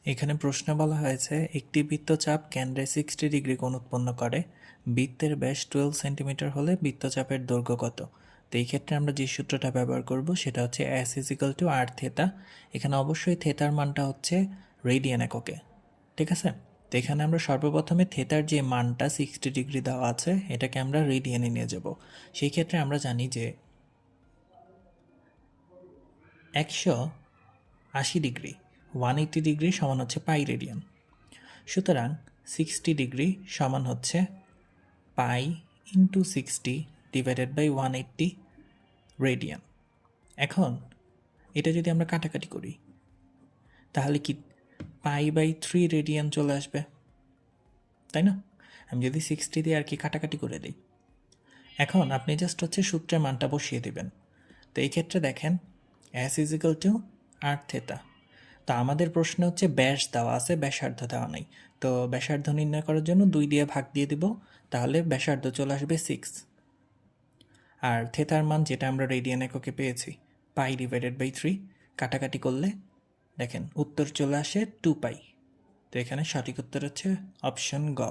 এখানে প্রশ্নে বলা হয়েছে একটি বৃত্তচাপ কেন্দ্রে 60 ডিগ্রি কোণ উৎপন্ন করে। বৃত্তের ব্যাস 12 সেন্টিমিটার হলে বৃত্তচাপের দৈর্ঘ্য কত? তো এই ক্ষেত্রে আমরা যে সূত্রটা ব্যবহার করব সেটা হচ্ছে S = r থেটা। এখানে অবশ্যই থেটার মানটা হচ্ছে রেডিয়ান এককে, ঠিক আছে? তো এখানে আমরা সর্বপ্রথমে থেটার যে মানটা 60 ডিগ্রি দেওয়া আছে এটাকে আমরা রেডিয়ানে নিয়ে যাব। সেই ক্ষেত্রে আমরা জানি যে 180 ডিগ্রি 180 ডিগ্রি সমান হচ্ছে পাই রেডিয়ান। সুতরাং 60 ডিগ্রি সমান হচ্ছে pi into 60 divided by 180 radian. এখন এটা যদি আমরা কাটাকাটি করি তাহলে কি পাই/3 রেডিয়ান চলে আসবে, তাই না? আমি যদি 60 দিয়ে আর কি কাটাকাটি করে দিই, এখন আপনি জাস্ট হচ্ছে সূত্রের মানটা বসিয়ে দিবেন। তো এই ক্ষেত্রে দেখেন S = r থেটা। তো আমাদের প্রশ্ন হচ্ছে ব্যাস দেওয়া আছে, ব্যাসার্ধ দেওয়া নাই। তো ব্যাসার্ধ নির্ণয় করার জন্য 2 দিয়ে ভাগ দিয়ে দিব, তাহলে ব্যাসার্ধ চলে আসবে 6। আর থেটার মান যেটা আমরা রেডিয়ান এককে পেয়েছি পাই/3, কাটাকাটি করলে দেখেন উত্তর চলে আসে 2 পাই। তো এখানে সঠিক উত্তর হচ্ছে অপশন গ।